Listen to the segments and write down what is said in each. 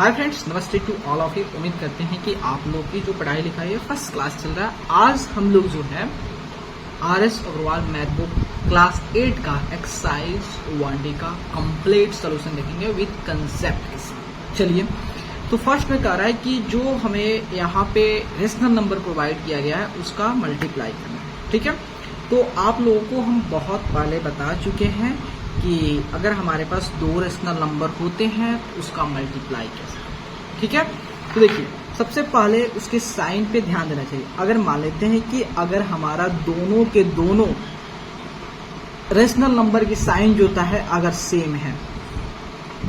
Hi friends, नमस्ते to all of you. उम्मीद करते हैं कि आप लोग की जो पढ़ाई लिखाई है फर्स्ट क्लास चल रहा है। आज हम लोग जो है RS Agarwal math book class 8 का एक्सरसाइज 1D का कंप्लीट सोल्यूशन देखेंगे विद कंसेप्ट के साथ। चलिए, तो फर्स्ट में कह रहा है कि जो हमें यहाँ पे रेशनल नंबर प्रोवाइड किया गया है उसका मल्टीप्लाई करना है। ठीक है, तो आप लोगों को हम बहुत पहले बता चुके हैं कि अगर हमारे पास दो रेशनल नंबर होते हैं तो उसका मल्टीप्लाई कैसे। ठीक है, तो देखिए सबसे पहले उसके साइन पे ध्यान देना चाहिए। अगर मान लेते हैं कि अगर हमारा दोनों के दोनों रेशनल नंबर की साइन जो होता है अगर सेम है,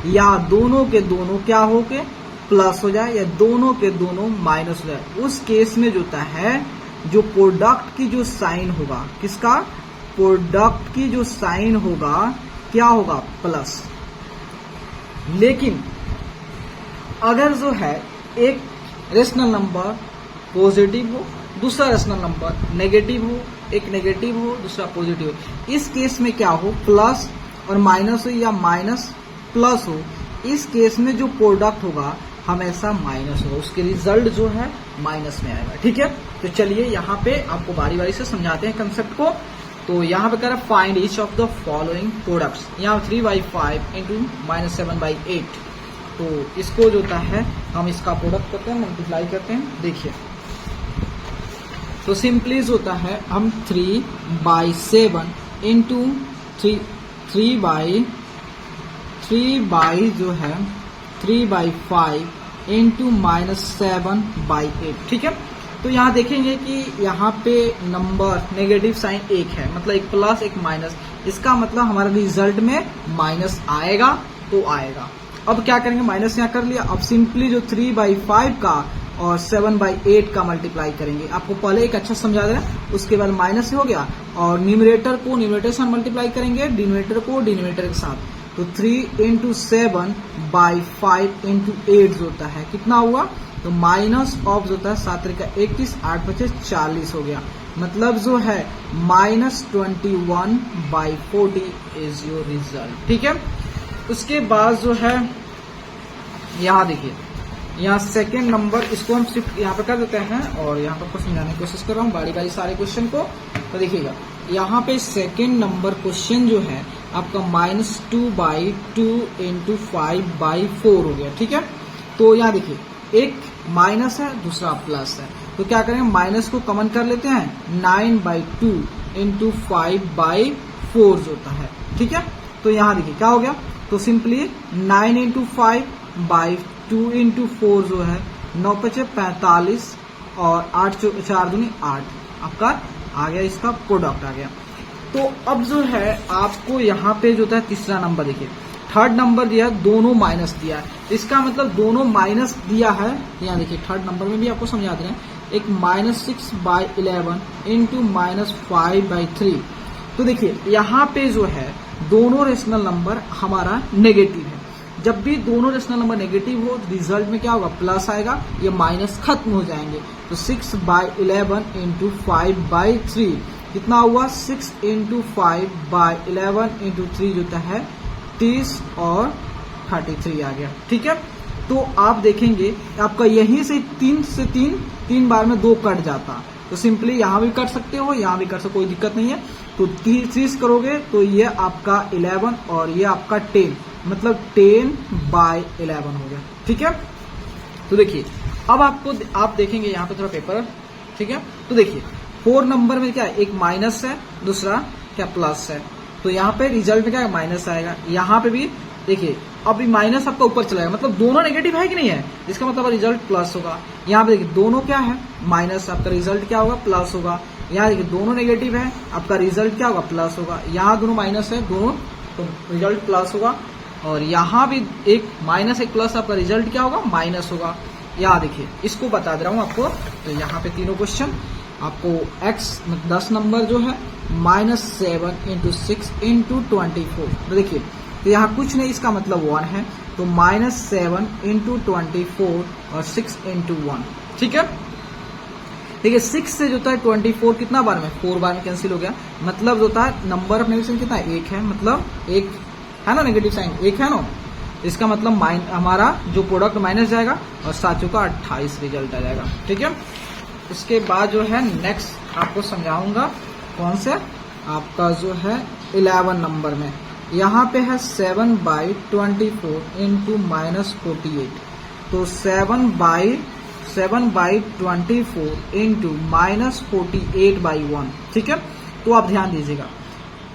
या दोनों के दोनों क्या हो के प्लस हो जाए या दोनों के दोनों माइनस हो जाए, उस केस में जो होता है जो प्रोडक्ट की जो साइन होगा, किसका प्रोडक्ट की जो साइन होगा क्या होगा प्लस। लेकिन अगर जो है एक रेशनल नंबर पॉजिटिव हो, दूसरा रेशनल नंबर नेगेटिव हो, एक नेगेटिव हो दूसरा पॉजिटिव हो, इस केस में क्या हो प्लस और माइनस हो या माइनस प्लस हो, इस केस में जो प्रोडक्ट होगा हमेशा माइनस होगा, उसके रिजल्ट जो है माइनस में आएगा। ठीक है, तो चलिए यहाँ पे आपको बारी बारी से समझाते हैं कंसेप्ट को। तो यहाँ पे कह रहा है find each of the following products. यहाँ 3/5 इंटू -7/8, तो इसको जो होता है हम इसका प्रोडक्ट करते हैं, मल्टीप्लाई करते हैं। देखिए तो सिंपली जो होता है हम 3/7 इंटू 3/5 इंटू -7/8। ठीक है, तो यहाँ देखेंगे कि यहाँ पे नंबर नेगेटिव साइन एक है, मतलब एक प्लस एक माइनस, इसका मतलब हमारा रिजल्ट में माइनस आएगा तो आएगा। अब क्या करेंगे, माइनस यहाँ कर लिया, अब सिंपली जो 3/5 का और 7/8 का मल्टीप्लाई करेंगे। आपको पहले एक अच्छा समझा दे रहा है, उसके बाद माइनस से हो गया और न्यूमरेटर को न्यूमरेटर के साथ मल्टीप्लाई करेंगे, डिनोमिनेटर को डिनोमिनेटर के साथ। तो 3 इंटू 7/5 इंटू 8 जो होता है कितना हुआ, तो माइनस ऑफ जो होता है 7 का 21, 8 बचे 40 हो गया, मतलब जो है -21/40 इज योर रिजल्ट। ठीक है, उसके बाद जो है यहाँ देखिए, यहाँ सेकेंड नंबर, इसको हम शिफ्ट यहाँ पे कर देते हैं और यहाँ पर कुछ समझाने की कोशिश कर रहा हूँ बारी बारी सारे क्वेश्चन को। तो देखिएगा यहाँ पे सेकेंड नंबर क्वेश्चन जो है आपका -2/2 इंटू 5/4 हो गया। ठीक है, तो यहाँ देखिए एक माइनस है दूसरा प्लस है, तो क्या करेंगे माइनस को कॉमन कर लेते हैं, 9/2 इंटू 5/4 जो होता है। ठीक है, तो यहाँ देखिए क्या हो गया, तो सिंपली 9 इंटू 5/2 इंटू 4 जो है 9 × 45 और 8 × 4 = 8, आपका आ गया, इसका प्रोडक्ट आ गया। तो अब जो है आपको यहाँ पे जो होता है तीसरा नंबर देखिए, थर्ड नंबर दिया है, दोनों माइनस दिया है, इसका मतलब दोनों माइनस दिया है। यहाँ देखिए थर्ड नंबर में भी आपको समझा दे रहे हैं, एक -6/11 इंटू -5/3। तो देखिए यहाँ पे जो है दोनों रेशनल नंबर हमारा नेगेटिव है। जब भी दोनों रेशनल नंबर नेगेटिव हो रिजल्ट में क्या होगा प्लस आएगा, ये माइनस खत्म हो जाएंगे। तो 6/11 इंटू 5/3 कितना हुआ, 6 इंटू 5/11 इंटू 3 जो है 30 और 33 आ गया। ठीक है, तो आप देखेंगे आपका यहीं से 3 बार में 2 कट जाता, तो सिंपली यहाँ भी कर सकते हो यहाँ भी कर सकते, कोई दिक्कत नहीं है। तो 30 करोगे तो ये आपका 11 और ये आपका 10, मतलब 10/11 हो गया। ठीक है, तो देखिए अब आप देखेंगे यहाँ पे थोड़ा पेपर। ठीक है, तो देखिए 4 नंबर में क्या है, एक माइनस है दूसरा क्या प्लस है, तो यहाँ पे रिजल्ट में क्या माइनस आएगा। यहाँ पे भी देखिए अभी माइनस आपका ऊपर चला जाएगा, मतलब दोनों नेगेटिव है कि नहीं है, इसका मतलब रिजल्ट प्लस होगा। यहाँ पे देखिए दोनों क्या है माइनस, आपका रिजल्ट क्या होगा प्लस होगा। यहाँ देखिए दोनों नेगेटिव है, आपका रिजल्ट क्या होगा प्लस होगा। यहाँ दोनों माइनस है दोनों, तो रिजल्ट प्लस होगा। और यहाँ भी एक माइनस एक प्लस, आपका रिजल्ट क्या होगा माइनस होगा। यहाँ देखिए इसको बता दे रहा हूँ आपको, तो यहाँ पे तीनों क्वेश्चन आपको x 10 नंबर जो है -7 इंटू 6 इंटू 24। तो देखिए तो यहाँ कुछ नहीं, इसका मतलब 1 है, तो -7 इंटू 24 और 6 इंटू 1। ठीक है, देखिए 6 से जो होता है 24 कितना बार में 4 बार में कैंसिल हो गया, मतलब जो होता है नंबर ऑफ नेगेटिव कितना 1 है, मतलब एक है ना नेगेटिव साइन एक है ना, इसका मतलब हमारा जो प्रोडक्ट माइनस जाएगा और 7 चौका 28 रिजल्ट आ जाएगा। ठीक है, इसके बाद जो है नेक्स्ट आपको समझाऊंगा कौन से आपका जो है 11 नंबर में, यहाँ पे है 7/24 इंटू -48, तो 7/24 इंटू -48/1। ठीक है, तो आप ध्यान दीजिएगा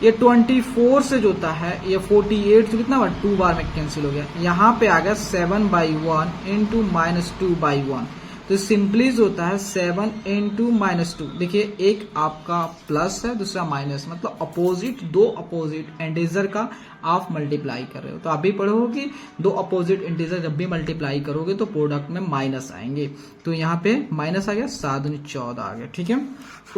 ये 24 से जो होता है ये 48 से कितना बार 2 बार में कैंसिल हो गया, यहाँ पे आ गया 7/1 इंटू -2/1, तो सिंपली जो होता है 7 इंटू -2। देखिए एक आपका प्लस है दूसरा माइनस, मतलब अपोजिट, दो अपोजिट इंटीजर का आप मल्टीप्लाई कर रहे हो, तो आप भी पढ़ोगे कि दो अपोजिट इंटीजर जब भी मल्टीप्लाई करोगे तो प्रोडक्ट में माइनस आएंगे, तो यहाँ पे माइनस आ गया, 7 दूनी 14 आ गया। ठीक है,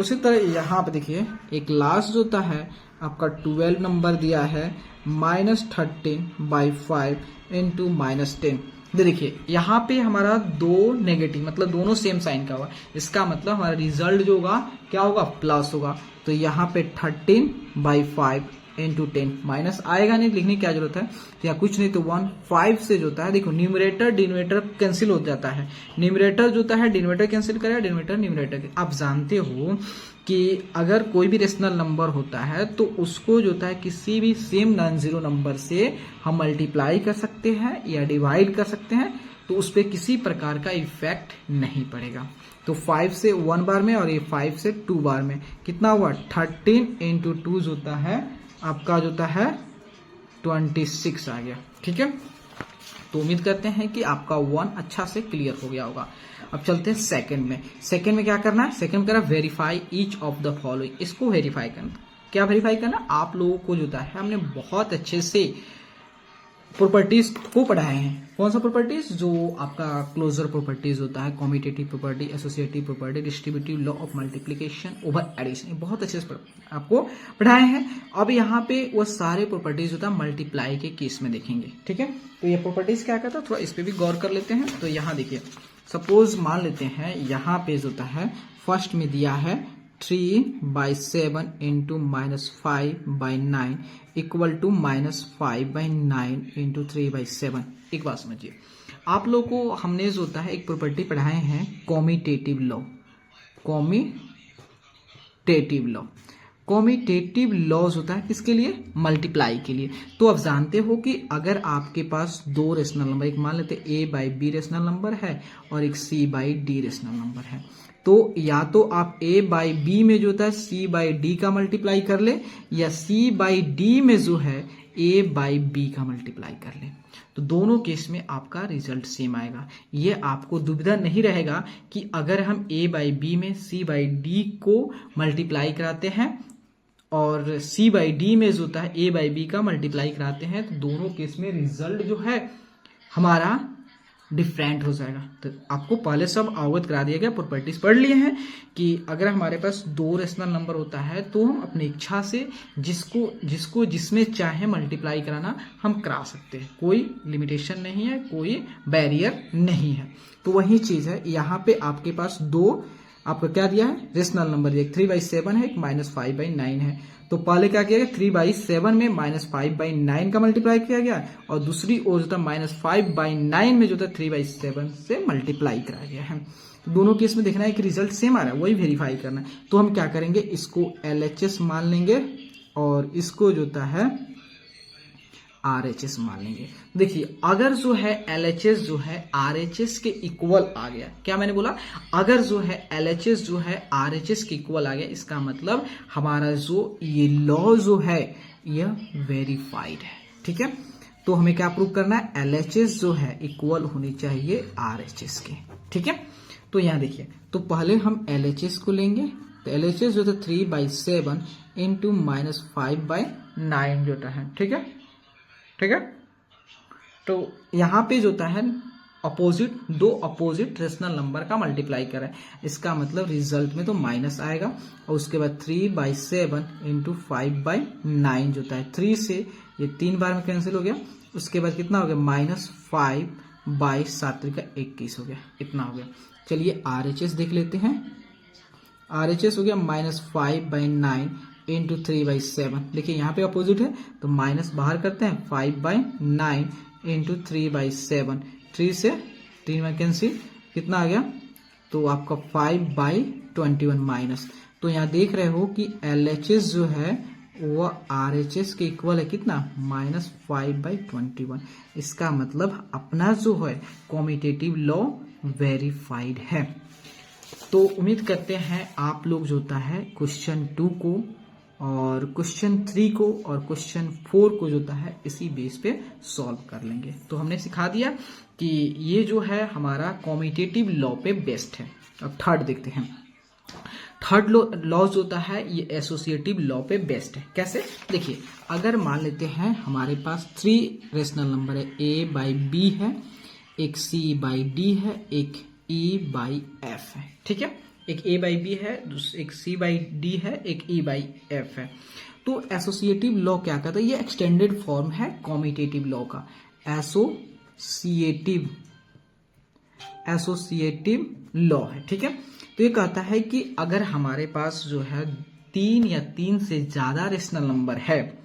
उसी तरह यहाँ पे देखिए एक लास्ट जो होता है आपका 12 नंबर दिया है -13/5 इंटू -10। देखिए यहाँ पे हमारा दो नेगेटिव, मतलब दोनों सेम साइन का होगा, इसका मतलब हमारा रिजल्ट जो होगा क्या होगा, प्लस होगा, तो यहाँ पे 13/5 इंटू 10 माइनस आएगा नहीं, लिखने की क्या जरूरत है, या कुछ नहीं, तो 1 5 से जो होता है, देखो न्यूमरेटर डिनोमिनेटर कैंसिल हो जाता है, न्यूमरेटर जो होता है डिनोमिनेटर कैंसिल करेगा, डिनोमिनेटर न्यूमरेटर। आप जानते हो कि अगर कोई भी रेशनल नंबर होता है तो उसको जो होता है किसी भी सेम नॉन जीरो नंबर से हम मल्टीप्लाई कर सकते हैं या डिवाइड कर सकते हैं, तो उस पर किसी प्रकार का इफेक्ट नहीं पड़ेगा। तो 5 से 1 बार में और ये 5 से 2 बार में कितना हुआ, 13 इंटू 2 जो होता है आपका जो होता है 26 आ गया। ठीक है, तो उम्मीद करते हैं कि आपका 1 अच्छा से क्लियर हो गया होगा। अब चलते हैं सेकंड में। सेकंड में क्या करना है, सेकंड में करना verify each of the following, इसको वेरीफाई करना। क्या वेरीफाई करना, आप लोगों को जो होता है हमने बहुत अच्छे से प्रॉपर्टीज को पढ़ाए हैं। कौन सा प्रॉपर्टीज, जो आपका क्लोजर प्रॉपर्टीज होता है, commutative property, associative property, distributive law of multiplication, over addition, बहुत अच्छे से आपको पढ़ाए हैं। अब यहाँ पे वो सारे प्रॉपर्टीज होता है मल्टीप्लाई के केस में देखेंगे। ठीक है, तो ये प्रॉपर्टीज क्या कहता है, थोड़ा इस पे भी गौर कर लेते हैं। तो यहाँ देखिए सपोज मान लेते हैं यहाँ पे जो होता है फर्स्ट में दिया है 3/7 इंटू -5/9 इक्वल टू -5/9 इंटू 3/7। एक बात समझिए, आप लोग को हमने जो होता है एक प्रॉपर्टी पढ़ाए हैं commutative law, commutative law. Commutative laws होता है किसके लिए, मल्टीप्लाई के लिए। तो आप जानते हो कि अगर आपके पास दो रेशनल नंबर, एक मान लेते A/B रेशनल नंबर है और एक C/D रेशनल नंबर है, तो या तो आप A/B में जो होता है C/D का मल्टीप्लाई कर ले, या C/D में जो है A/B का मल्टीप्लाई कर ले, तो दोनों केस में आपका रिजल्ट सेम आएगा। ये आपको दुविधा नहीं रहेगा कि अगर हम A/B में C/D को मल्टीप्लाई कराते हैं और C/D में जो होता है A/B का मल्टीप्लाई कराते हैं, तो दोनों केस में रिजल्ट जो है हमारा डिफरेंट हो जाएगा। तो आपको पहले सब अवगत करा दिया गया, प्रॉपर्टीज पढ़ लिए हैं कि अगर हमारे पास दो रेशनल नंबर होता है तो हम अपनी इच्छा से जिसको जिसमें चाहे मल्टीप्लाई कराना हम करा सकते हैं, कोई लिमिटेशन नहीं है, कोई बैरियर नहीं है। तो वही चीज है यहाँ पे आपके पास दो आपको क्या दिया है, रेशनल नंबर दिया, 3/7 है, एक -5/9 है। तो पहले क्या किया गया, 3/7 में -5/9 का मल्टीप्लाई किया गया और दूसरी ओर जो था -5/9 में जो था 3/7 से मल्टीप्लाई कराया गया है। दोनों केस में देखना है कि रिजल्ट सेम आ रहा है, वही वेरीफाई करना है। तो हम क्या करेंगे, इसको LHS मान लेंगे और इसको जो होता है RHS मान लेंगे। देखिए अगर जो है LHS जो है RHS के इक्वल आ गया, क्या मैंने बोला, अगर जो है LHS जो है RHS के इक्वल आ गया, इसका मतलब हमारा जो ये लॉ जो है यह वेरीफाइड है। ठीक है, तो हमें क्या प्रूव करना है, LHS जो है इक्वल होनी चाहिए RHS के। ठीक है, तो यहाँ देखिए, तो पहले हम LHS को लेंगे, तो LHS जो था 3/7 इंटू -5/9 जो है। ठीक है, ठीक है, तो यहाँ पे जो होता है अपोजिट, दो अपोजिट रेशनल नंबर का मल्टीप्लाई करें, इसका मतलब रिजल्ट में तो माइनस आएगा और उसके बाद 3/7 इंटू 5/9 जो होता है, 3 से ये 3 बार में कैंसिल हो गया, उसके बाद कितना हो गया, -5/7 हो गया, इतना हो गया। चलिए RHS देख लेते हैं, RHS हो गया -5/9 इंटू 3/7। देखिए यहाँ पे अपोजिट है तो माइनस बाहर करते हैं, 5/9 इंटू 3/7, 3 से 3 में कैंसिल, कितना आ गया, तो आपका 5/21 माइनस। तो यहाँ देख रहे हो कि LHS जो है वह RHS के इक्वल है कितना, -5/21। इसका मतलब अपना जो है कॉम्यूटेटिव लॉ वेरीफाइड है। तो उम्मीद करते हैं आप लोग जो होता है क्वेश्चन 2 को और क्वेश्चन 3 को और क्वेश्चन 4 को जो होता है इसी बेस पे सॉल्व कर लेंगे। तो हमने सिखा दिया कि ये जो है हमारा कॉम्यूटेटिव लॉ पे बेस्ड है। अब थर्ड देखते हैं। थर्ड लॉ जो होता है ये एसोसिएटिव लॉ पे बेस्ड है। कैसे, देखिए, अगर मान लेते हैं हमारे पास 3 रेशनल नंबर है, A/B है, एक C/D है, एक E/F है, ठीक है, एक A/B है, एक C/D है, एक E/F है। तो एसोसिएटिव लॉ क्या कहता है, ये एक्सटेंडेड फॉर्म है कॉम्यूटेटिव लॉ का। एसोसिएटिव लॉ है, ठीक है। तो ये कहता है कि अगर हमारे पास जो है 3 या 3 से ज्यादा रेशनल नंबर है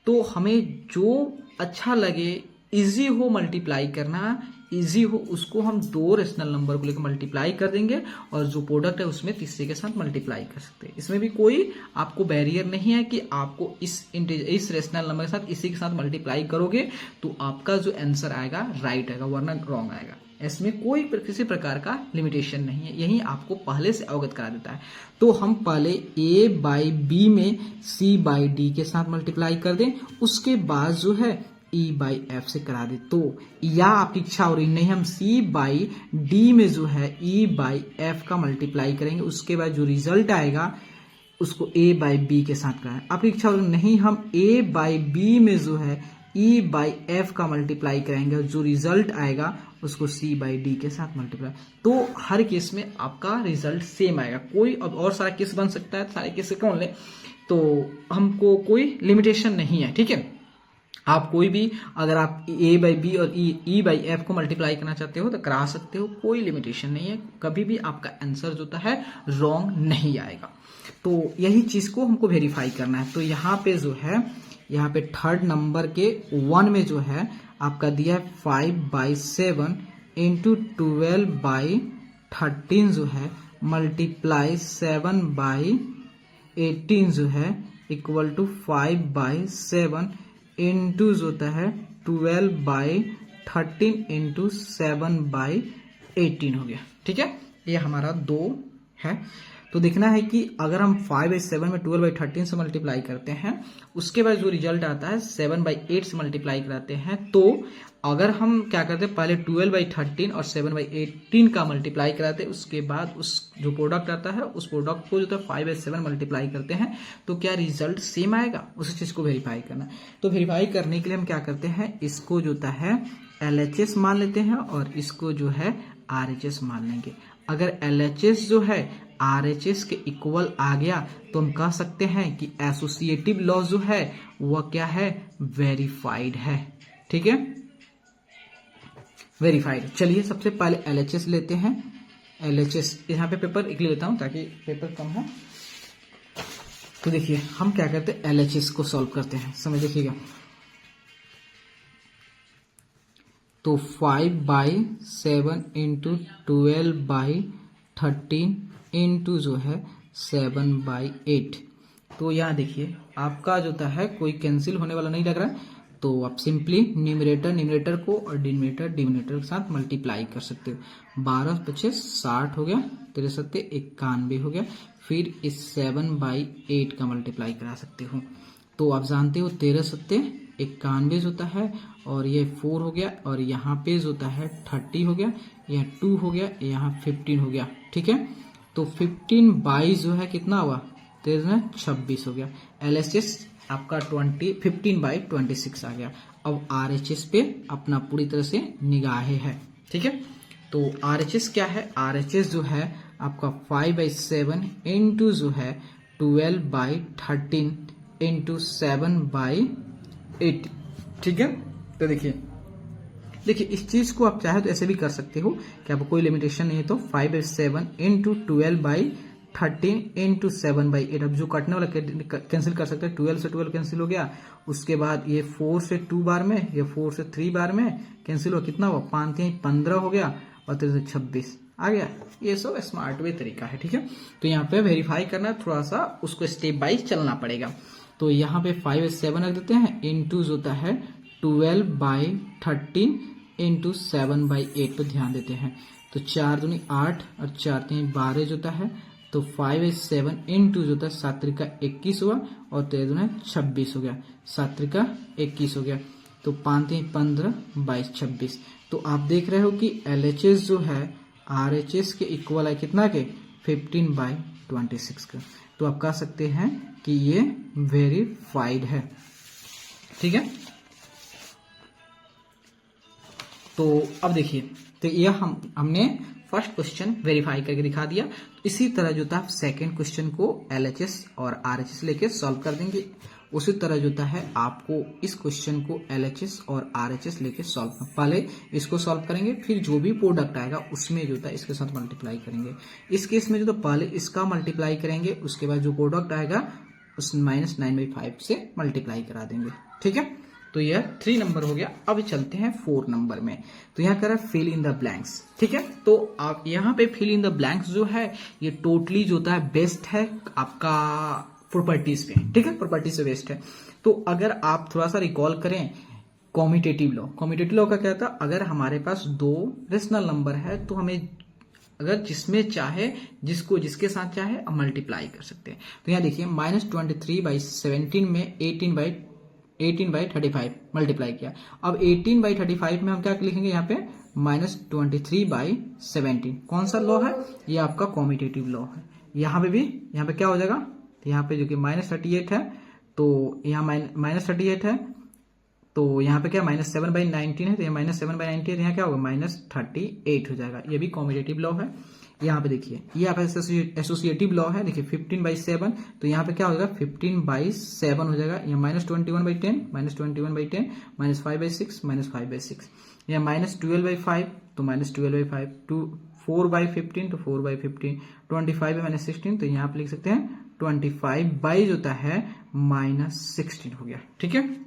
तो हमें जो अच्छा लगे, इजी हो मल्टीप्लाई करना, इजी हो, उसको हम 2 रेशनल नंबर को लेकर मल्टीप्लाई कर देंगे और जो प्रोडक्ट है उसमें तीसरे के साथ मल्टीप्लाई कर सकते हैं। इसमें भी कोई आपको बैरियर नहीं है कि आपको इस रेशनल नंबर के साथ इसी के साथ मल्टीप्लाई करोगे तो आपका जो आंसर आएगा राइट आएगा, वरना रॉन्ग आएगा। इसमें कोई किसी प्रकार का लिमिटेशन नहीं है, यही आपको पहले से अवगत करा देता है। तो हम पहले A/B में C/D के साथ मल्टीप्लाई कर दें, उसके बाद जो है E/F से करा दे। तो या आपकी इच्छा हो रही नहीं, हम C/D में जो है E/F का मल्टीप्लाई करेंगे, उसके बाद जो रिजल्ट आएगा उसको A/B के साथ कराएं। आपकी इच्छा हो रही नहीं, हम A/B में जो है E/F का मल्टीप्लाई करेंगे और जो रिजल्ट आएगा उसको C/D के साथ मल्टीप्लाई। तो हर केस में आपका रिजल्ट सेम आएगा। कोई अब और सारा केस बन सकता है, सारे केस कौन ले, तो हमको कोई लिमिटेशन नहीं है, ठीक है। आप कोई भी, अगर आप A/B और E/F को मल्टीप्लाई करना चाहते हो तो करा सकते हो, कोई लिमिटेशन नहीं है, कभी भी आपका आंसर जो होता है रॉन्ग नहीं आएगा। तो यही चीज को हमको वेरीफाई करना है। तो यहाँ पे जो है, यहाँ पे थर्ड नंबर के 1 में जो है आपका दिया है 5/7 इंटू 12/13 जो है मल्टीप्लाई 7/18 जो है इक्वल टू 5/7 इंटू जो होता है 12/13 इंटू 7/18 हो गया, ठीक है। ये हमारा 2 है। तो देखना है कि अगर हम 5/7 में 12/13 से मल्टीप्लाई करते हैं, उसके बाद जो रिजल्ट आता है 7/8 से मल्टीप्लाई कराते हैं, तो अगर हम क्या करते हैं, पहले 12/13 और 7/18 का मल्टीप्लाई कराते हैं, उसके बाद उस जो प्रोडक्ट आता है उस प्रोडक्ट को जो है 5/7 मल्टीप्लाई करते हैं, तो क्या रिजल्ट सेम आएगा, उस चीज को वेरीफाई करना। तो वेरीफाई करने के लिए हम क्या करते हैं, इसको जो होता है LHS मान लेते हैं और इसको जो है RHS मान लेंगे। अगर LHS जो है RHS के इक्वल आ गया तो हम कह सकते हैं कि एसोसिएटिव लॉ जो है वह क्या है, वेरीफाइड है, ठीक है, वेरीफाइड। चलिए सबसे पहले LHS लेते हैं। LHS यहाँ पे पेपर एक ले लेता हूं ताकि पेपर कम हो। तो देखिए हम क्या करते हैं, LHS को सॉल्व करते हैं, समझ देखिएगा। तो 5/7 इंटू 12/13 इंटू जो है 7/8। तो यहाँ देखिए आपका जो होता है कोई कैंसिल होने वाला नहीं लग रहा है, तो आप सिंपली न्यूमरेटर को और डिनोमिनेटर के साथ मल्टीप्लाई कर सकते हो। 12×5 60 हो गया, 13×7 91 हो गया। फिर इस 7/8 का मल्टीप्लाई करा सकते हो। तो आप जानते हो 13×7 91 होता है और ये 4 हो गया और यहाँ पे जो होता है 30 हो गया, यहाँ 2 हो गया, यहाँ 15 हो गया, ठीक है। तो 15/22 जो है कितना हुआ, 13×26 हो गया। LHS आपका 15/26 आ गया। अब RHS पे अपना पूरी तरह से निगाहें है, ठीक है। तो RHS क्या है, RHS जो है आपका 5/7 इंटू जो है 12/13 इंटू 7/8, ठीक है। तो देखिए इस चीज को आप चाहे तो ऐसे भी कर सकते हो कि आपको कोई लिमिटेशन नहीं है। तो 5/7 इंटू 12/13 13 इंटू 7/8। अब जो कटने वाला कैंसिल कर सकते हैं, 12 से 12 कैंसिल हो गया। उसके बाद ये 4 से 2 बार में, ये 4 से 3 बार में कैंसिल हो, कितना हुआ 5 3 15 हो गया और 3 से 26 आ गया। ये सब स्मार्ट वे तरीका है, ठीक है। तो यहाँ पे वेरीफाई करना है, थोड़ा सा उसको स्टेप बाय चलना पड़ेगा। तो यहाँ पे 5 7 रख देते हैं, इंटू होता है 12/13 इंटू 7/8 पे ध्यान देते हैं। तो 4 दूनी 8 और 4 3 12 होता है। तो 5 7 इंटू होता है 7 3 21 हुआ और 13 दूनी 26 हो गया, 7 3 21 हो गया। तो 5 3 15 22 26। तो आप देख रहे हो कि LHS जो है RHS के इक्वल है कितना के 15/26 का। तो आप कह सकते हैं कि ये वेरीफाइड है, ठीक है। तो अब देखिए, तो ये हमने फर्स्ट क्वेश्चन वेरीफाई करके दिखा दिया। तो इसी तरह जो था सेकंड क्वेश्चन को LHS और RHS लेके सॉल्व कर देंगे। उसी तरह जो है आपको इस क्वेश्चन को LHS और RHS लेके सॉल्व, पहले इसको सॉल्व करेंगे, फिर जो भी प्रोडक्ट आएगा उसमें जो था इसके साथ मल्टीप्लाई करेंगे। इस केस में जो तो पहले इसका मल्टीप्लाई करेंगे, उसके बाद जो प्रोडक्ट आएगा उस -9/5 से मल्टीप्लाई करा देंगे, ठीक है। तो यह 3 नंबर हो गया। अब चलते हैं 4 नंबर में। तो यहाँ कह रहा है फिल इन द ब्लैंक्स, ठीक है। तो आप यहाँ पे फिल इन द ब्लैंक्स जो है ये टोटली जो होता है बेस्ट है आपका प्रॉपर्टीज पे, ठीक है, प्रॉपर्टीज से बेस्ट है। तो अगर आप थोड़ा सा रिकॉल करें कॉम्यूटेटिव लॉ का क्या था, अगर हमारे पास 2 रेशनल नंबर है तो हमें अगर जिसमें चाहे जिसको जिसके साथ चाहे अब मल्टीप्लाई कर सकते हैं। तो यहाँ देखिए -23/17 में 18/35 मल्टीप्लाई किया। अब 18/35 में हम क्या लिखेंगे यहाँ पे -23/17। कौन सा लॉ है, ये आपका कॉम्यूटेटिव लॉ है। यहाँ पे भी यहाँ पे क्या हो जाएगा, यहाँ पे जो कि -38 है, तो यहाँ -38 है, तो यहाँ पे क्या -7/19 है, तो ये -7/19 है, यहाँ क्या होगा -38 हो जाएगा। ये भी कॉम्यूटेटिव लॉ है। यहाँ पे देखिए ये आप एसोसिएटिव लॉ है, देखिए 15/7, तो यहाँ पे क्या हो जाएगा 15/7 हो जाएगा। यहाँ -21/10 -21/10 -5/6 -5/6, यहाँ -12/5 तो -12/5, 4/15 तो 4/15, 25 में -16 तो यहाँ पे लिख सकते हैं 25 होता है -16 हो गया, ठीक है।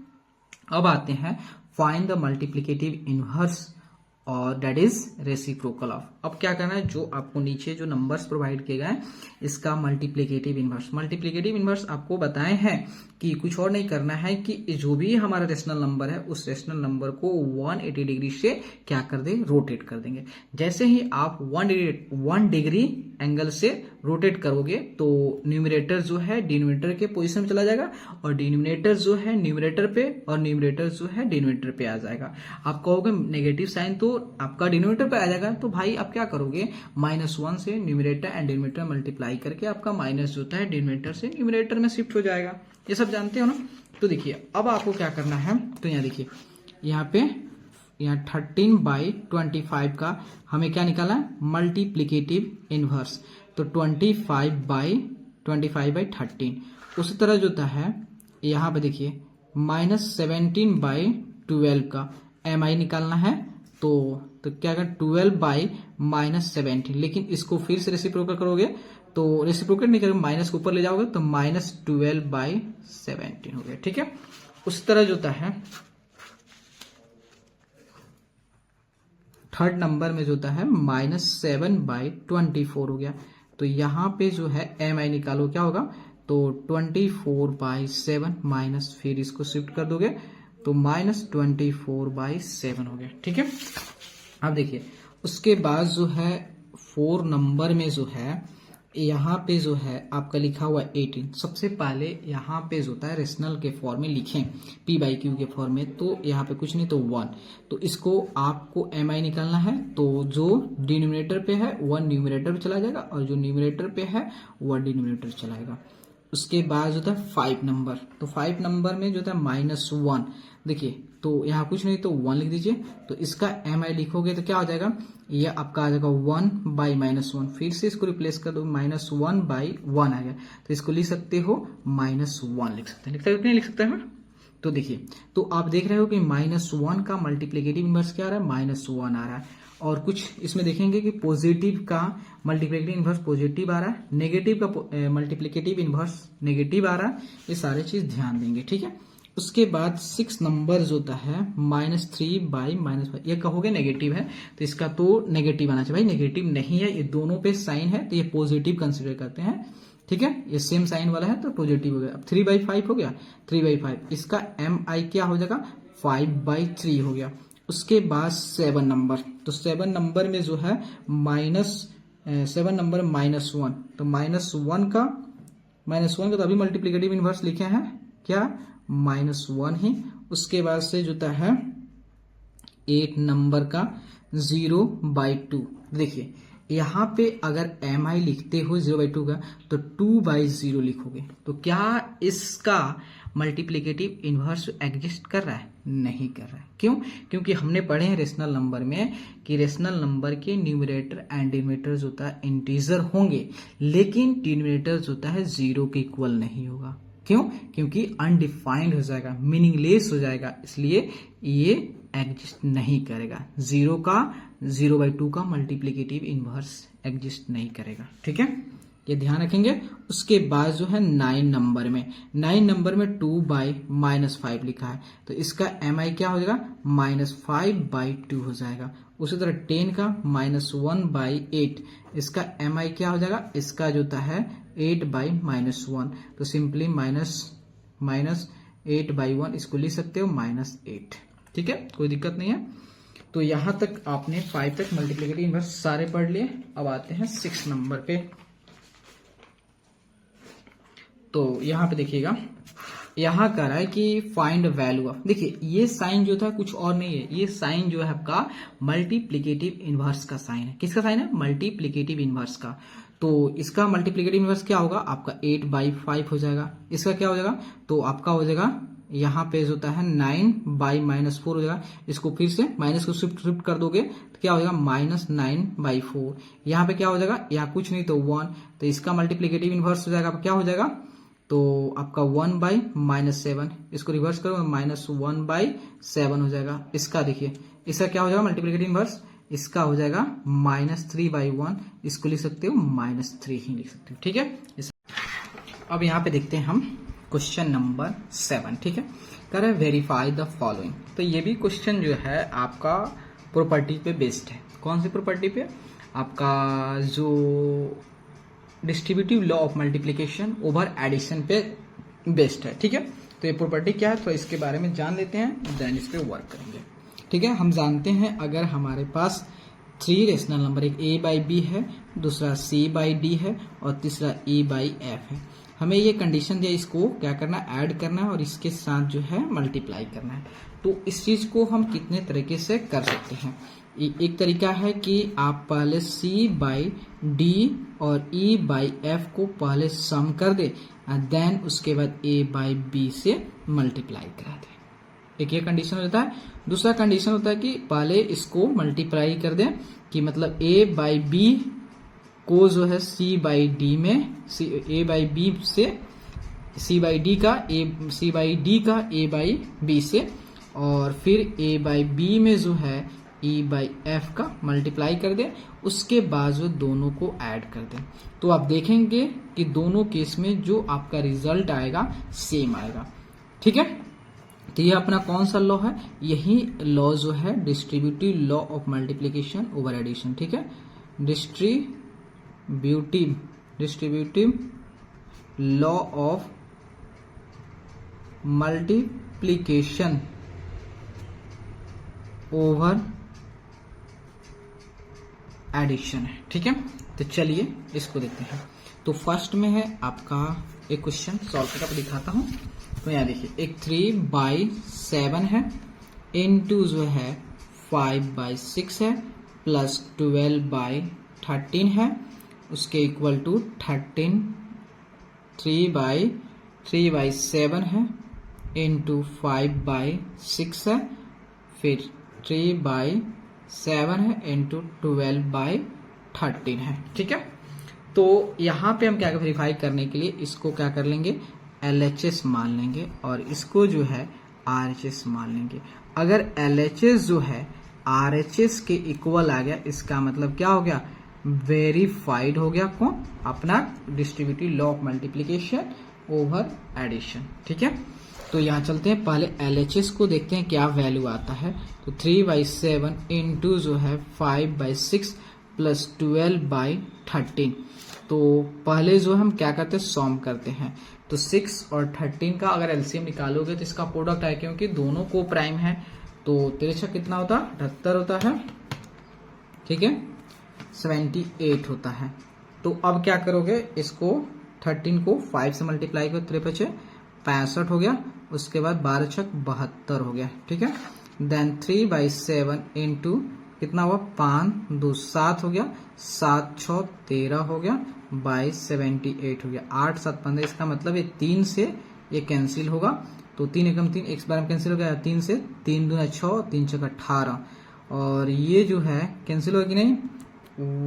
अब आते हैं फाइंड द मल्टीप्लिकेटिव इनवर्स और दैट इज रेसिप्रोकल ऑफ। अब क्या करना है, जो आपको नीचे जो नंबर्स प्रोवाइड किए गए इसका मल्टीप्लिकेटिव इनवर्स आपको बताए हैं कि कुछ और नहीं करना है कि जो भी हमारा रेशनल नंबर है उस रेशनल नंबर को 180 डिग्री से क्या कर दे, रोटेट कर देंगे। जैसे ही आप 1 डिग्री एंगल से रोटेट करोगे तो न्यूमरेटर जो है डिनोमिनेटर के पोजीशन में चला जाएगा और डिनोमिनेटर जो है न्यूमरेटर पे और न्यूमरेटर जो है डिनोमिनेटर पे आ जाएगा। आप कहोगे नेगेटिव साइन तो आपका डिनोमिनेटर पे आ जाएगा, तो भाई आप क्या करोगे -1 से न्यूमरेटर एंड डिनोमिनेटर मल्टीप्लाई करके आपका माइनस जो है डिनोमिनेटर से न्यूमरेटर में शिफ्ट हो जाएगा। ये सब जानते हो ना। तो देखिए अब आपको क्या करना है, तो यहाँ देखिए यहाँ 13/25 का हमें क्या निकाला है, मल्टीप्लिकेटिव इनवर्स। तो 25/13। उसी तरह जो होता है यहाँ पे देखिए -17/12 का MI निकालना है। तो क्या कर 12/-17, लेकिन इसको फिर से रेसिप्रोकल करोगे तो रेसिप्रोकल नहीं करोगे, माइनस को ऊपर ले जाओगे तो -12/17 हो गया, ठीक है। उस तरह जो होता है थर्ड नंबर में जो होता है -7/24 हो गया। तो यहाँ पे जो है MI निकालो, क्या होगा, तो 24/7 माइनस फिर इसको शिफ्ट कर दोगे तो -24/7 हो गया, ठीक है। अब देखिए उसके बाद जो है 4 नंबर में जो है यहाँ पे जो है आपका लिखा हुआ 18। सबसे पहले यहाँ पे जो होता है रेशनल के फॉर्म में लिखें P/Q के फॉर्म में, तो यहाँ पे कुछ नहीं तो 1। तो इसको आपको MI निकालना है, तो जो डिनोमिनेटर पे है वह न्यूमरेटर पे चला जाएगा और जो न्यूमरेटर पे है वह डिनोमिनेटर चलाएगा। उसके बाद जो था 5 नंबर, तो 5 नंबर में जो था -1, देखिए तो यहाँ कुछ नहीं तो 1 लिख दीजिए। तो इसका MI लिखोगे तो क्या हो जाएगा, ये आपका आ जाएगा 1/-1। फिर से इसको रिप्लेस कर दो, -1/1 आ गया, तो इसको लिख सकते हो -1 लिख सकते हैं, नहीं लिख सकते हैं। तो देखिए तो आप देख रहे हो कि -1 का मल्टीप्लिकेटिव इनवर्स क्या आ रहा है, -1 आ रहा है। और कुछ इसमें देखेंगे कि पॉजिटिव का मल्टीप्लिकेटिव इनवर्स पॉजिटिव आ रहा है, नेगेटिव का मल्टीप्लिकेटिव इनवर्स नेगेटिव आ रहा है, ये सारे चीज ध्यान देंगे, ठीक है। उसके बाद 6 नंबर जो होता है -3/-5, ये कहोगे नेगेटिव है तो इसका तो नेगेटिव आना चाहिए, भाई नेगेटिव नहीं है, ये दोनों पे साइन है तो ये पॉजिटिव कंसिडर करते हैं, ठीक है। ये सेम साइन वाला है तो पॉजिटिव हो गया। अब 3/5 हो गया, 3/5 इसका mi क्या हो जाएगा 5/3 हो गया। उसके बाद 7 नंबर, तो 7 नंबर में जो है -7 नंबर -1, तो -1 का तो अभी मल्टीप्लिकेटिव इनवर्स लिखे हैं क्या -1 ही। उसके बाद से जो है 8 नंबर का 0/2, देखिए यहाँ पे अगर mi लिखते हो 0/2 का तो 2/0 लिखोगे, तो क्या इसका मल्टीप्लिकेटिव इनवर्स एग्जिस्ट कर रहा है? नहीं कर रहा है। क्यों? क्योंकि हमने पढ़े हैं रेशनल नंबर में कि रेशनल नंबर के न्यूमरेटर एंड डिनोमिनेटर जो होता है इंटीजर होंगे, लेकिन डिनोमिनेटर जो होता है 0 के इक्वल नहीं होगा। क्यों? क्योंकि अनडिफाइंड हो जाएगा, मीनिंगलेस हो जाएगा, इसलिए ये एग्जिस्ट नहीं करेगा। 0/2 का मल्टीप्लिकेटिव इनवर्स एग्जिस्ट नहीं करेगा, ठीक है, ये ध्यान रखेंगे। उसके बाद जो है 9 नंबर में 2/-5 लिखा है, तो इसका mi क्या हो जाएगा -5/2 हो जाएगा। उसी तरह 10 का -1/8, इसका mi क्या हो जाएगा, इसका जो होता है 8/-1, तो सिंपली -8/1 इसको लिख सकते हो -8, ठीक है, कोई दिक्कत नहीं है। तो यहां तक आपने 5 तक मल्टीप्लिकेटिव इनवर्स सारे पढ़ लिए। अब आते हैं 6 नंबर पे। तो यहां पे देखिएगा, यहां कह रहा है कि फाइंड वैल्यू ऑफ, देखिए ये साइन जो था कुछ और नहीं है, ये साइन जो है आपका मल्टीप्लिकेटिव इनवर्स का साइन है। किसका साइन है? मल्टीप्लिकेटिव इनवर्स का। तो इसका मल्टीप्लिकेटिव इनवर्स क्या होगा आपका 8/5 हो जाएगा। इसका क्या हो जाएगा, तो आपका हो जाएगा यहाँ पे जो होता है 9/-4 हो जाएगा। इसको फिर से माइनस को शिफ्ट कर दोगे तो क्या हो जाएगा -9/4। यहाँ पे क्या हो जाएगा, यहाँ कुछ नहीं तो 1, तो इसका मल्टीप्लिकेटिव इनवर्स हो जाएगा क्या हो जाएगा, तो आपका 1/-7, इसको रिवर्स करो -1/7 हो जाएगा। इसका देखिए, इसका क्या हो जाएगा मल्टीप्लिकेटिव इनवर्स, इसका हो जाएगा -3/1, इसको लिख सकते हो -3 ही लिख सकते हो, ठीक है। अब यहाँ पे देखते हैं हम क्वेश्चन नंबर 7, ठीक है, कह रहा है वेरीफाई द फॉलोइंग। तो ये भी क्वेश्चन जो है आपका प्रॉपर्टी पे बेस्ड है। कौन सी प्रॉपर्टी पे? आपका जो distributive law of multiplication over addition पे बेस्ड है, ठीक है। तो ये प्रॉपर्टी क्या है, तो इसके बारे में जान लेते हैं, देन इस पे वर्क करेंगे, ठीक है। हम जानते हैं अगर हमारे पास 3 रेशनल नंबर, एक a/b है, दूसरा c/d है और तीसरा e/f है, हमें ये कंडीशन दिया, इसको क्या करना है, ऐड करना है और इसके साथ जो है मल्टीप्लाई करना है। तो इस चीज को हम कितने तरीके से कर सकते हैं? एक तरीका है कि आप पहले c/d और e/f को पहले सम कर दे, देन उसके बाद a/b से मल्टीप्लाई करा दे। एक ये कंडीशन होता है। दूसरा कंडीशन होता है कि पहले इसको मल्टीप्लाई कर दें, कि मतलब a/b को जो है c/d में a/b से c/d का a/b से, और फिर a/b में जो है e/f का मल्टीप्लाई कर दें, उसके बाद जो दोनों को ऐड कर दें। तो आप देखेंगे कि दोनों केस में जो आपका रिजल्ट आएगा सेम आएगा, ठीक है। तो ये अपना कौन सा लॉ है? यही लॉ जो है distributive law of multiplication over addition, ठीक है। Distributive law of multiplication over addition है, ठीक है। तो चलिए इसको देखते हैं। तो फर्स्ट में है आपका एक क्वेश्चन सॉल्व करके दिखाता हूं। तो यहाँ देखिए, एक 3/7 है, इनटू जो है 5/6 है, प्लस 12/13 है, उसके इक्वल टू 13, 3/7 है, इनटू 5/6 है, फिर 3/7 है, इनटू 12/13 है, ठीक है। तो यहाँ पे हम क्या वेरीफाई करने के लिए इसको क्या कर लेंगे, LHS मान लेंगे और इसको जो है RHS मान लेंगे। अगर LHS जो है RHS के इक्वल आ गया, इसका मतलब क्या हो गया, वेरीफाइड हो गया कौन, अपना distributive law of multiplication over addition. ठीक है, तो यहाँ चलते हैं, पहले LHS को देखते हैं क्या वैल्यू आता है। तो 3/7 इंटू जो है 5/6 प्लस 12/13। तो पहले जो हम क्या करते हैं, सॉम करते हैं। तो 6 और 13 का अगर एलसीएम निकालोगे तो इसका प्रोडक्ट है, क्योंकि दोनों को प्राइम है। तो 13 कितना होता है, 78 होता है। ठीक है, 78 होता है। तो अब क्या करोगे, इसको 13 को 5 से मल्टीप्लाई करो, 3 5 65 हो गया। उसके बाद 12 6 72 हो गया। ठीक है, देन 3/7 इंटू कितना हुआ, 5 2 7 हो गया, 7 6 13 हो गया, बाई 78 हो गया। 8 7 15, इसका मतलब ये 3 से ये कैंसिल होगा। तो 3 एकम 3 एक बार में कैंसिल हो गया, 3 से 3 दूना 6 3 6 18, और ये जो है कैंसिल होगा कि नहीं,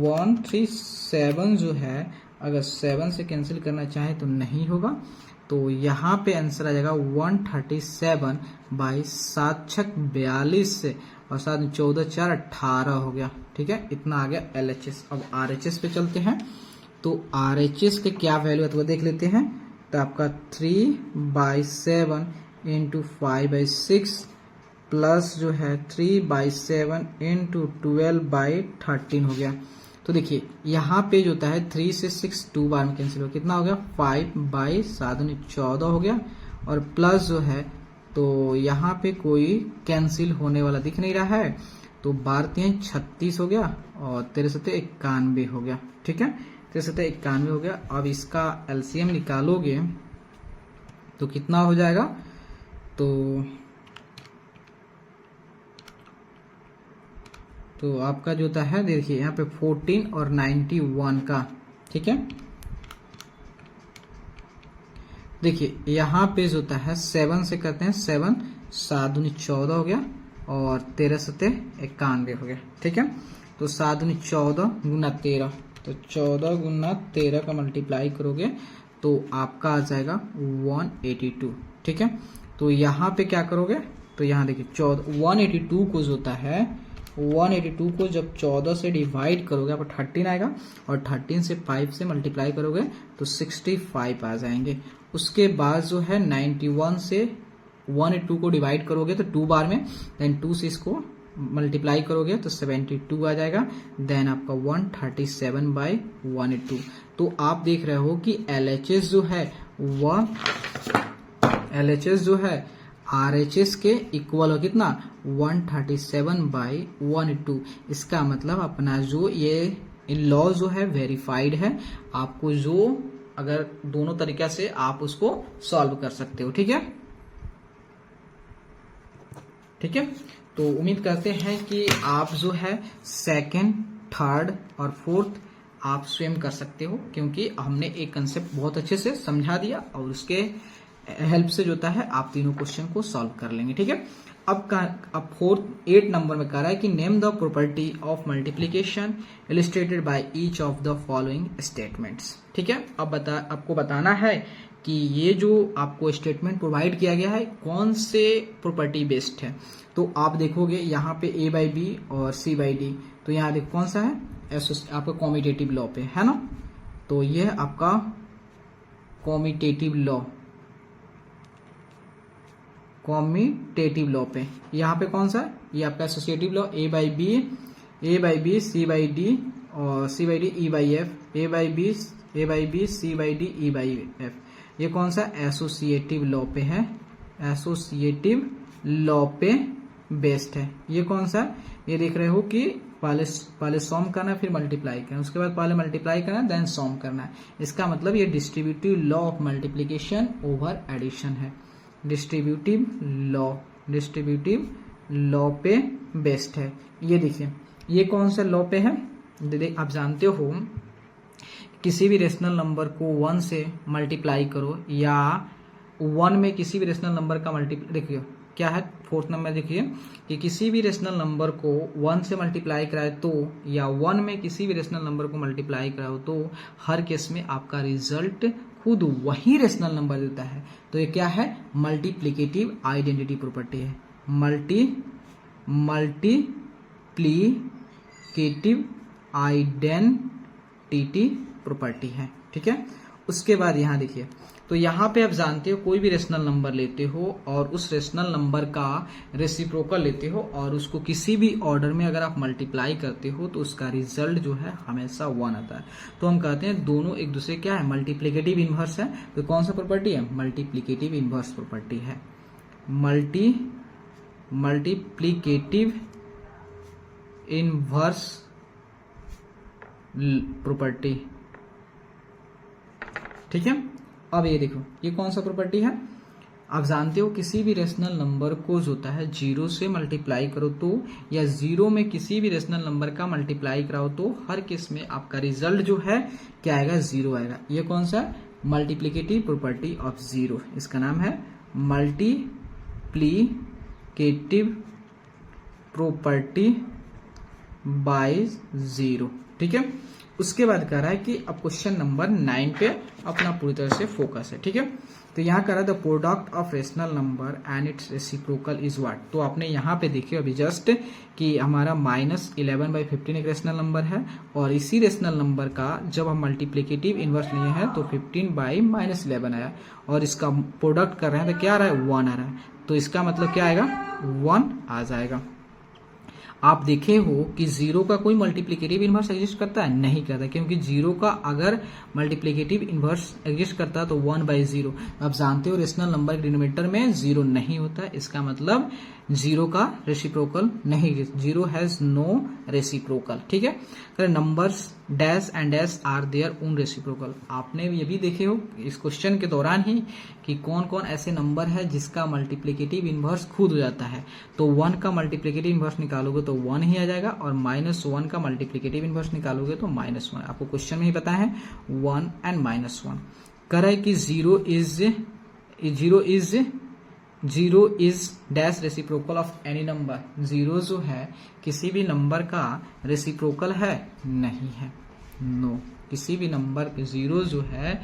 137 जो है, अगर 7 से कैंसिल करना चाहे तो नहीं होगा। तो यहाँ पे आंसर आ जाएगा 137 बाई 7 6 42 से, और 7 14 4 18 हो गया। ठीक है, इतना आ गया LHS। अब RHS पे चलते हैं। तो RHS के क्या वैल्यू है तो वो देख लेते हैं। तो आपका 3/7 इंटू 5/6 प्लस जो है 3/7 इंटू 12/13 हो गया। तो देखिए यहाँ पे जो होता है 3 से 6 2 बार में कैंसिल हो, कितना हो गया, 5/7 14 हो गया। और प्लस जो है, तो यहाँ पे कोई कैंसिल होने वाला दिख नहीं रहा है, तो 12 36 हो गया, और 13 91 हो गया। ठीक है, 13 91 हो गया। अब इसका एलसीएम निकालोगे तो कितना हो जाएगा, तो आपका जो होता है, देखिए यहाँ पे 14 और 91 का। ठीक है, देखिए यहाँ पे जो होता है 7 से करते हैं, 7 7 दूनी 14 हो गया, और 13 7 91 हो गया। ठीक है, तो 7 दूनी 14 गुना 13, तो 14 गुना 13 का मल्टीप्लाई करोगे तो आपका आ जाएगा 182। ठीक है, तो यहाँ पे क्या करोगे, तो यहाँ देखिए 182 को जो होता है, 182 को जब 14 से डिवाइड करोगे आपको 13 आएगा, और 13 से 5 से मल्टीप्लाई करोगे तो 65 आ जाएंगे। उसके बाद जो है 91 से 182 को डिवाइड करोगे तो 2 बार में, देन 2 से इसको मल्टीप्लाई करोगे तो 72 आ जाएगा। देन आपका 137/182। तो आप देख रहे हो कि LHS जो है वह RHS के इक्वल हो, कितना, 137/182। इसका मतलब अपना जो ये लॉ जो है वेरीफाइड है। आपको जो अगर दोनों तरीके से आप उसको सॉल्व कर सकते हो। ठीक है, ठीक है, तो उम्मीद करते हैं कि आप जो है सेकंड, थर्ड और फोर्थ आप स्वयं कर सकते हो, क्योंकि हमने एक कंसेप्ट बहुत अच्छे से समझा दिया, और उसके हेल्प से जो होता है आप तीनों क्वेश्चन को सॉल्व कर लेंगे। ठीक है, अब 8 नंबर में कह रहा है कि name the property of multiplication illustrated by each of the following statements. ठीक है, अब आपको बताना है कि ये जो आपको स्टेटमेंट प्रोवाइड किया गया है कौन से प्रॉपर्टी बेस्ड है। तो आप देखोगे यहाँ पे A/B और C/D, तो यहाँ देखो कौन सा है, आपका कॉम्यूटेटिव लॉ पे है ना। तो ये आपका कॉम्यूटेटिव लॉ पे, यहाँ पे कौन सा है, ये आपका एसोसिएटिव लॉ A/B C/D और C/D E/F, A/B C/D E/F। ये कौन सा एसोसिएटिव लॉ पे है, एसोसिएटिव लॉ पे बेस्ड है। ये कौन सा, ये देख रहे हो कि पहले सॉम करना है फिर मल्टीप्लाई करना, उसके बाद पहले मल्टीप्लाई करना है देन सॉम करना है। इसका मतलब ये distributive law of multiplication over addition है। डिस्ट्रीब्यूटिव लॉ पे बेस्ड है। ये देखिए ये कौन सा लॉ पे है, आप जानते हो किसी भी रेशनल नंबर को 1 से मल्टीप्लाई करो, या 1 में किसी भी रेशनल नंबर का मल्टीप्लाई, देखिए क्या है 4th नंबर, देखिए कि किसी भी रेशनल नंबर को 1 से मल्टीप्लाई कराए तो, या 1 में किसी भी रेशनल नंबर को मल्टीप्लाई कराओ तो हर केस में आपका रिजल्ट खुद वही रेशनल नंबर देता है। तो ये क्या है, मल्टीप्लिकेटिव आइडेंटिटी प्रॉपर्टी है। मल्टीप्लिकेटिव आइडेंटिटी प्रॉपर्टी है। ठीक है, उसके बाद यहाँ देखिए, तो यहाँ पे आप जानते हो कोई भी रेशनल नंबर लेते हो और उस रेशनल नंबर का रेसिप्रोकल लेते हो और उसको किसी भी ऑर्डर में अगर आप मल्टीप्लाई करते हो तो उसका रिजल्ट जो है हमेशा 1 आता है। तो हम कहते हैं दोनों एक दूसरे क्या है, मल्टीप्लिकेटिव इनवर्स है। तो कौन सा प्रॉपर्टी है, मल्टीप्लिकेटिव इनवर्स प्रॉपर्टी है। Multiplicative inverse property. ठीक है, अब ये देखो ये कौन सा प्रॉपर्टी है, आप जानते हो किसी भी रेशनल नंबर को जो होता है 0 से मल्टीप्लाई करो तो, या 0 में किसी भी रेशनल नंबर का मल्टीप्लाई कराओ तो हर केस में आपका रिजल्ट जो है क्या आएगा, 0 आएगा। ये कौन सा, मल्टीप्लिकेटिव प्रॉपर्टी ऑफ 0, इसका नाम है मल्टीप्लिकेटिव प्रॉपर्टी बाय 0। ठीक है, उसके बाद कह रहा है कि अब क्वेश्चन नंबर 9 पे अपना पूरी तरह से फोकस है। ठीक है, तो यहाँ कह रहा है the product of rational number and it's reciprocal is what. तो आपने यहाँ पे देखिए अभी जस्ट कि हमारा -11/15 एक रेशनल नंबर है और इसी रेशनल नंबर का जब हम मल्टीप्लिकेटिव इनवर्स लिए हैं तो 15/-11 आया और इसका प्रोडक्ट कर रहे हैं तो क्या आ रहा है, 1 आ रहा है। तो इसका मतलब क्या आएगा, 1 आ जाएगा। आप देखे हो कि 0 का कोई मल्टीप्लिकेटिव इनवर्स एग्जिस्ट करता है, नहीं करता, क्योंकि 0 का अगर मल्टीप्लिकेटिव इनवर्स एग्जिस्ट करता है तो 1/0। आप जानते हो रेशनल नंबर के डिनोमिनेटर में 0 नहीं होता, इसका मतलब 0 का रेसिप्रोकल नहीं, 0 हैज नो रेसिप्रोकल। ठीक है, numbers dash and dash are their own reciprocal. आपने ये भी देखे हो इस क्वेश्चन के दौरान ही कि कौन कौन ऐसे नंबर है जिसका मल्टीप्लिकेटिव इनवर्स खुद हो जाता है। तो 1 का मल्टीप्लिकेटिव इनवर्स निकालोगे तो 1 ही आ जाएगा और -1 का मल्टीप्लिकेटिव इनवर्स निकालोगे तो -1। आपको क्वेश्चन में ही पता है 1 एंड -1। कह रहा है कि 0 is dash reciprocal of any number. 0 जो है किसी भी नंबर का रेसिप्रोकल है, नहीं है, नो। किसी भी नंबर 0 जो है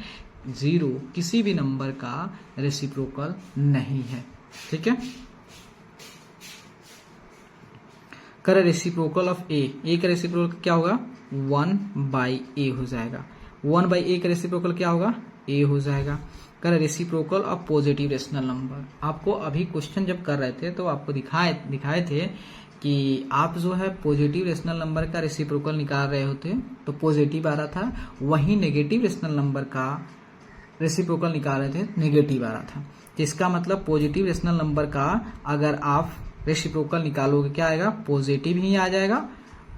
0 किसी भी नंबर का रेसिप्रोकल नहीं है। ठीक है, कर रेसिप्रोकल ऑफ ए का रेसिप्रोकल क्या होगा, 1/a हो जाएगा। 1/a का रेसिप्रोकल क्या होगा, a हो जाएगा। कर reciprocal of positive rational number. आपको अभी क्वेश्चन जब कर रहे थे तो आपको दिखाए थे कि आप जो है पॉजिटिव रेशनल नंबर का रेसिप्रोकल निकाल रहे होते तो पॉजिटिव आ रहा था, वही नेगेटिव रेशनल नंबर का रेसिप्रोकल निकाल रहे थे, नेगेटिव आ रहा था। इसका मतलब पॉजिटिव रेशनल नंबर का अगर आप रेसिप्रोकल निकालोगे क्या आएगा, पॉजिटिव ही आ जाएगा,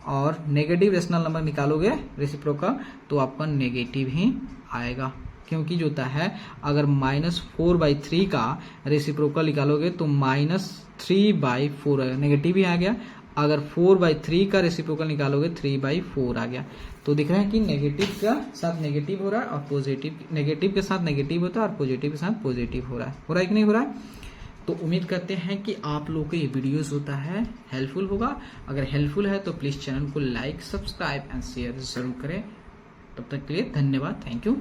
और नेगेटिव रेशनल नंबर निकालोगे रेसिप्रोकल तो आपका नेगेटिव ही आएगा। क्योंकि जो होता है अगर -4/3 का रेसिप्रोकल निकालोगे तो -3/4 आएगा, नेगेटिव ही आ गया। अगर 4/3 का रेसिप्रोकल निकालोगे 3/4 आ गया। तो दिख रहा है कि नेगेटिव का साथ नेगेटिव हो रहा है और पॉजिटिव, नेगेटिव के साथ नेगेटिव होता है और पॉजिटिव के साथ पॉजिटिव हो रहा है कि नहीं हो रहा है। तो उम्मीद करते हैं कि आप लोगों को ये वीडियोस होता है हेल्पफुल होगा। अगर हेल्पफुल है तो प्लीज चैनल को लाइक, सब्सक्राइब एंड शेयर जरूर करें। तब तक के लिए धन्यवाद, थैंक यू।